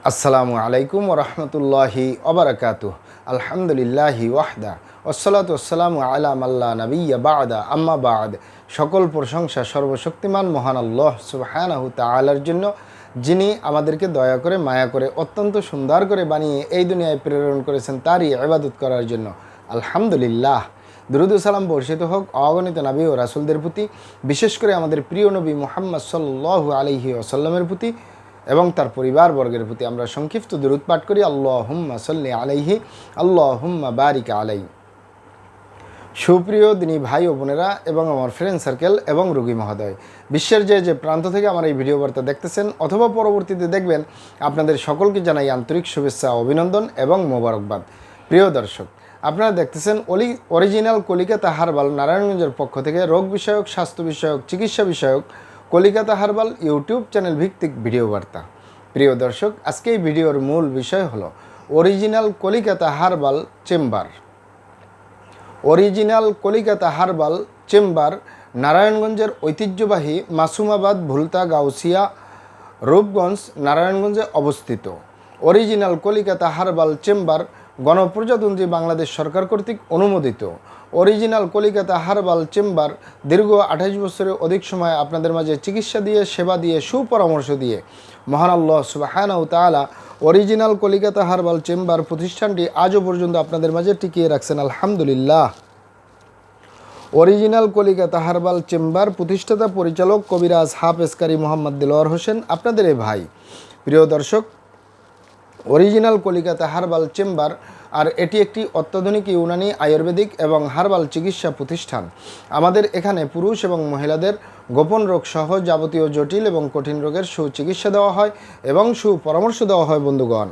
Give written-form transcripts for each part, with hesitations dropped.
আসসালামু আলাইকুম ওরহমতুল্লাহি ওবারাকাতুহ। আলহামদুলিল্লাহি ওয়াহদা ওয়াসসালাতু ওয়াসসালামু আলা মাল্লা নাবিয়্যা বা'দা আম্মা বা'দ। সকল প্রশংসা সর্বশক্তিমান মহান আল্লাহ সুবহানাহু তাআলার জন্য, যিনি আমাদেরকে দয়া করে মায়া করে অত্যন্ত সুন্দর করে বানিয়ে এই দুনিয়ায় প্রেরণ করেছেন তারই ইবাদত করার জন্য। আলহামদুলিল্লাহ। দুরূদ ও সালাম বর্ষিত হোক অগণিত নবী ও রাসূলদের প্রতি, বিশেষ করে আমাদের প্রিয় নবী মুহাম্মদ সাল্লাল্লাহু আলাইহি ওয়াসাল্লামের প্রতি এবং তার পরিবারবর্গের প্রতি। আমরা সংক্ষিপ্ত দুরূদ পাঠ করি, আল্লাহুম্মা সাল্লি আলাইহি, আল্লাহুম্মা বারিক আলাইহি। সুপ্রিয় দিনী ভাই ও বোনেরা এবং আমার ফ্রেন্ড সার্কেল এবং রোগী মহোদয়, বিশ্বের যে প্রান্ত থেকে আমার এই ভিডিও বার্তা দেখতেছেন অথবা পরবর্তীতে দেখবেন, আপনাদের সকলকে জানাই আন্তরিক শুভেচ্ছা, অভিনন্দন এবং মোবারকবাদ। প্রিয় দর্শক, আপনারা দেখতেছেন অরিজিনাল কলিকাতা হার্বাল নারায়ণগঞ্জের পক্ষ থেকে রোগ বিষয়ক, স্বাস্থ্য বিষয়ক, চিকিৎসা বিষয়ক কলিকাতা হার্বাল ইউটিউব চ্যানেল ভিত্তিক ভিডিও বার্তা। প্রিয় দর্শক, আজকে এই ভিডিওর মূল বিষয় হলো original Kolikata Herbal chamber. Original Kolikata Herbal chamber নারায়ণগঞ্জের ঐতিহ্যবাহী মাসুমাবাদ, ভুলতা, গাউসিয়া, রূপগঞ্জ, নারায়ণগঞ্জে অবস্থিত। অরিজিনাল কলিকাতা হার্বাল চেম্বার গণপ্রজাতন্ত্রী বাংলাদেশ সরকার কর্তৃক অনুমোদিত। অরিজিনাল কলিকাতা হার্বাল চেম্বার দীর্ঘ 28 বছরের অধিক সময় আপনাদের মাঝে চিকিৎসা দিয়ে, সেবা দিয়ে, সুপরামর্শ দিয়ে মহান আল্লাহ সুবহানাহু তাআলা অরিজিনাল কলিকাতা হার্বাল চেম্বার প্রতিষ্ঠানটি আজও পর্যন্ত আপনাদের মাঝে টিকিয়ে রাখছেন। আলহামদুলিল্লাহ। অরিজিনাল কলিকাতা হার্বাল চেম্বার প্রতিষ্ঠাতা পরিচালক কবিরাজ হাফেজ কারি মোহাম্মদ দেলোয়ার হোসেন, আপনাদের এই ভাই। প্রিয় দর্শক, অরিজিনাল কলিকাতা হার্বাল চেম্বার আর এটি একটি অত্যাধুনিক ইউনানি, আয়ুর্বেদিক এবং হার্বাল চিকিৎসা প্রতিষ্ঠান। আমাদের এখানে পুরুষ এবং মহিলাদের গোপন রোগ সহ যাবতীয় জটিল এবং কঠিন রোগের সুচিকিৎসা দেওয়া হয় এবং সুপরামর্শ দেওয়া হয়। বন্ধুগণ,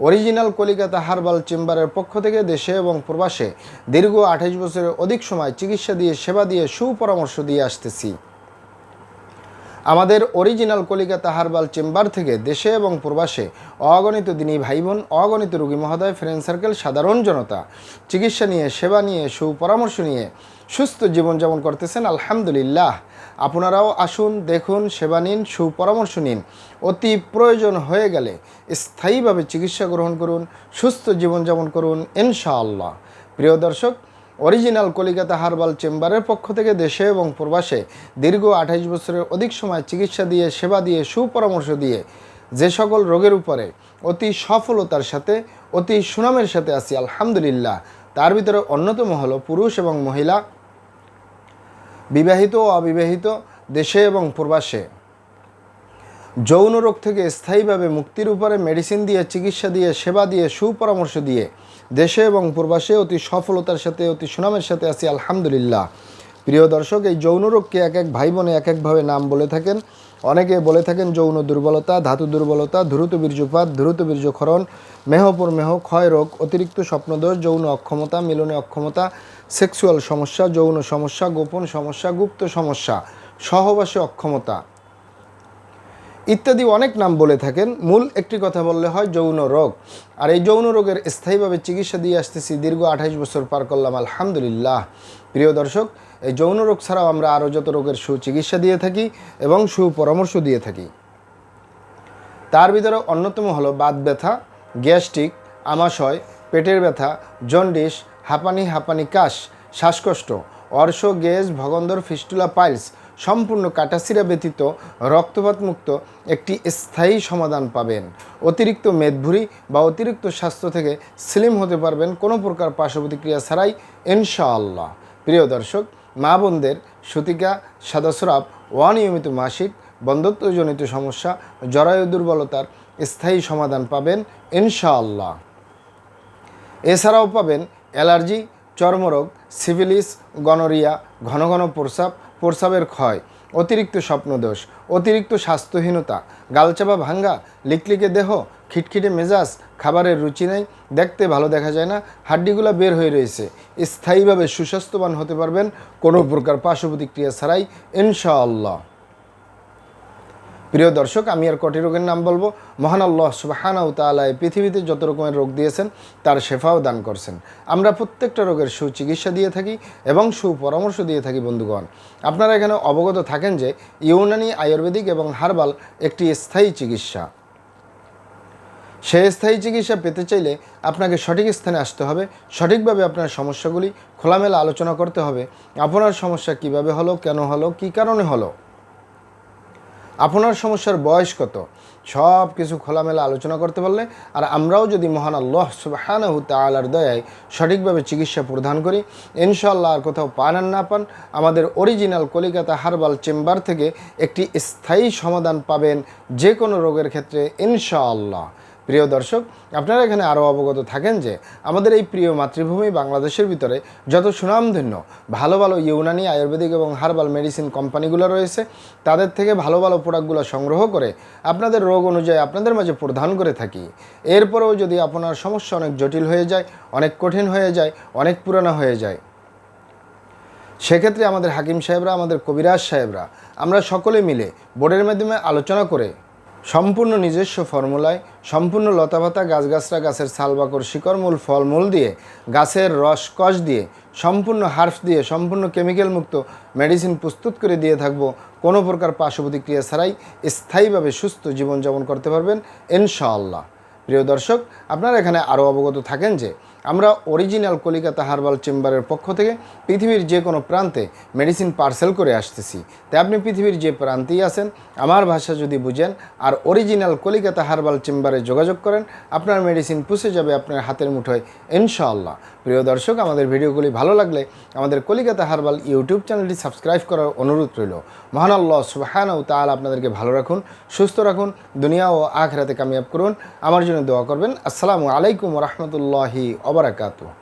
অরিজিনাল কলিকাতা হার্বাল চেম্বারের পক্ষ থেকে দেশে এবং প্রবাসে দীর্ঘ 28 বছরের অধিক সময় চিকিৎসা দিয়ে, সেবা দিয়ে, সুপরামর্শ দিয়ে আসতেছি। আমাদের অরিজিনাল কলিকাতা হার্বাল চেম্বার থেকে দেশে এবং প্রবাসে অগণিত দিনী ভাই বোন, অগণিত রোগী মহোদয়, ফ্রেন্ড সার্কেল, সাধারণ জনতা চিকিৎসা নিয়ে, সেবা নিয়ে, সুপরামর্শ নিয়ে সুস্থ জীবনযাপন করতেছেন। আলহামদুলিল্লাহ। আপনারাও আসুন, দেখুন, সেবা নিন, সুপরামর্শ নিন। অতি প্রয়োজন হয়ে গেলে স্থায়ীভাবে চিকিৎসা গ্রহণ করুন, সুস্থ জীবনযাপন করুন ইনশাআল্লাহ। প্রিয় দর্শক, অরিজিনাল কলিকাতা হার্বাল চেম্বারের পক্ষ থেকে দেশে এবং প্রবাসে দীর্ঘ 28 বছরের অধিক সময় চিকিৎসা দিয়ে, সেবা দিয়ে, সুপরামর্শ দিয়ে যে সকল রোগের উপরে অতি সফলতার সাথে, অতি সুনামের সাথে আছি আলহামদুলিল্লাহ, তার ভিতরে অন্যতম হলো পুরুষ এবং মহিলা, বিবাহিত ও অবিবাহিত, দেশে এবং প্রবাসে যৌন রোগ থেকে স্থায়ীভাবে মুক্তির উপরে মেডিসিন দিয়ে, চিকিৎসা দিয়ে, সেবা দিয়ে, সুপরামর্শ দিয়ে দেশে এবং প্রবাসে অতি সফলতার সাথে, অতি সুনামের সাথে আছি আলহামদুলিল্লাহ। প্রিয় দর্শক, এই যৌন রোগকে এক এক ভাই বোনে এক একভাবে নাম বলে থাকেন। অনেকে বলে থাকেন যৌন দুর্বলতা, ধাতু দুর্বলতা, দ্রুত বীর্যপাত, দ্রুত বীর্যক্ষরণ, মেহপরমেহ, ক্ষয় রোগ, অতিরিক্ত স্বপ্নদোষ, যৌন অক্ষমতা, মিলনে অক্ষমতা, সেক্সুয়াল সমস্যা, যৌন সমস্যা, গোপন সমস্যা, গুপ্ত সমস্যা, সহবাসে অক্ষমতা ইত্যাদি অনেক নাম বলে থাকেন। মূল একটি কথা বললে হয় যৌন রোগ। আর এই যৌন রোগের স্থায়ীভাবে চিকিৎসা দিয়ে আসতেছি, দীর্ঘ 28 বছর পার করলাম আলহামদুলিল্লাহ। প্রিয় দর্শক, এই যৌন রোগ ছাড়াও আমরা আরও যত রোগের সুচিকিৎসা দিয়ে থাকি এবং সুপরামর্শ দিয়ে থাকি, তার ভিতরে অন্যতম হলো বাত ব্যথা, গ্যাস্ট্রিক, আমাশয়, পেটের ব্যথা, জন্ডিস, হাঁপানি কাশ, শ্বাসকষ্ট, অর্শ, গ্যাস, ভগন্দর, ফিস্টুলা, পাইলস সম্পূর্ণ কাটাছিরা ব্যতীত রক্তপাত মুক্ত একটি স্থায়ী সমাধান পাবেন। অতিরিক্ত মেদভুরি বা অতিরিক্ত স্বাস্থ্য থেকে স্লিম হতে পারবেন কোনো প্রকার পার্শ্ব প্রতিক্রিয়া ছাড়াই ইনশাআল্লাহ। প্রিয় দর্শক, মা বোনদের সূতিকা, সাদাস্রাব, অনিয়মিত মাসিক, বন্ধ্যত্বজনিত সমস্যা, জরায়ু দুর্বলতার স্থায়ী সমাধান পাবেন ইনশাআল্লাহ। এছাড়াও পাবেন অ্যালার্জি, চর্মরোগ, সিফিলিস, গনোরিয়া, ঘন ঘন প্রস্রাব, প্রস্রাবের ক্ষয়, অতিরিক্ত স্বপ্নদোষ, অতিরিক্ত স্বাস্থ্যহীনতা, গালচাপা ভাঙ্গা, লিকলিকে দেহ, খিটখিটে মেজাজ, খাবারের রুচি নেই, দেখতে ভালো দেখা যায় না, হাড্ডিগুলো বের হয়ে রয়েছে, স্থায়ীভাবে সুস্বাস্থ্যবান হতে পারবেন কোনো প্রকার পার্শ্ব প্রতিক্রিয়া ছাড়াই ইনশাআল্লাহ। প্রিয় দর্শক, আমি আর কটি রোগের নাম বলবো। মহান আল্লাহ সুবহানাহু তাআলা এই পৃথিবীতে যত রকমের রোগ দিয়েছেন তার শেফাও দান করছেন। আমরা প্রত্যেকটা রোগের সুচিকিৎসা দিয়ে থাকি এবং সুপরামর্শ দিয়ে থাকি। বন্ধুগণ, আপনারা এখানে অবগত থাকেন যে ইউনানি, আয়ুর্বেদিক এবং হার্বাল একটি স্থায়ী চিকিৎসা। সেই স্থায়ী চিকিৎসা পেতে চাইলে আপনাকে সঠিক স্থানে আসতে হবে, সঠিকভাবে আপনার সমস্যাগুলি খোলামেলা আলোচনা করতে হবে। আপনার সমস্যা কিভাবে হলো, কেন হলো, কী কারণে হলো, আপনার সমস্যার বয়স কত, সব কিছু খোলামেলা আলোচনা করতে পারলে, আর আমরাও যদি মহান আল্লাহ সুবহানাহু তাআলার দয়ায় সঠিকভাবে চিকিৎসা প্রদান করি, ইনশাআল্লাহ আর কোথাও পান আর না পান, আমাদের অরিজিনাল কলিকাতা হার্বাল চেম্বার থেকে একটি স্থায়ী সমাধান পাবেন যে কোনো রোগের ক্ষেত্রে ইনশাআল্লাহ। প্রিয় দর্শক, আপনারা এখানে আরও অবগত থাকেন যে আমাদের এই প্রিয় মাতৃভূমি বাংলাদেশের ভিতরে যত সুনামধন্য ভালো ভালো ইউনানি, আয়ুর্বেদিক এবং হার্বাল মেডিসিন কোম্পানিগুলো রয়েছে, তাদের থেকে ভালো ভালো প্রোডাক্টগুলো সংগ্রহ করে আপনাদের রোগ অনুযায়ী আপনাদের মাঝে প্রদান করে থাকি। এরপরেও যদি আপনার সমস্যা অনেক জটিল হয়ে যায়, অনেক কঠিন হয়ে যায়, অনেক পুরানো হয়ে যায়, সেক্ষেত্রে আমাদের হাকিম সাহেবরা, আমাদের কবিরাজ সাহেবরা, আমরা সকলে মিলে বোর্ডের মাধ্যমে আলোচনা করে সম্পূর্ণ নিজস্ব ফর্মুলায়, সম্পূর্ণ লতাপাতা, গাছগাছরা, গাছের ছালবাকড়, শিকড়মূল, ফলমূল দিয়ে, গাছের রস কষ দিয়ে, সম্পূর্ণ হার্বস দিয়ে, সম্পূর্ণ কেমিক্যাল মুক্ত মেডিসিন প্রস্তুত করে দিয়ে থাকবো। কোনো প্রকার পার্শ্ব প্রতিক্রিয়া ছাড়াই স্থায়ীভাবে সুস্থ জীবনযাপন করতে পারবেন ইনশাআল্লাহ। প্রিয় দর্শক, আপনারা এখানে আরও অবগত থাকেন যে আমরা অরিজিনাল কলিকাতা হার্বাল চেম্বারের পক্ষ থেকে পৃথিবীর যে কোনো প্রান্তে মেডিসিন পার্সেল করে আসতেছি। তাই আপনি পৃথিবীর যে প্রান্তেই আছেন, আমার ভাষা যদি বুঝেন আর অরিজিনাল কলিকাতা হার্বাল চেম্বারে যোগাযোগ করেন, আপনার মেডিসিন পৌঁছে যাবে আপনার হাতের মুঠোয় ইনশাআল্লাহ। প্রিয় দর্শক, আমাদের ভিডিওগুলি ভালো লাগলে আমাদের কলিকাতা হার্বাল ইউটিউব চ্যানেলটি সাবস্ক্রাইব করার অনুরোধ রইল। মহান আল্লাহ সুবহানাহু তাআলা আপনাদেরকে ভালো রাখুন, সুস্থ রাখুন, দুনিয়া ও আখিরাতে কামিয়াব করুন। আমার জন্য দোয়া করবেন। আসসালামু আলাইকুম ওয়া রাহমাতুল্লাহি ওয়া বারাকাতুহু।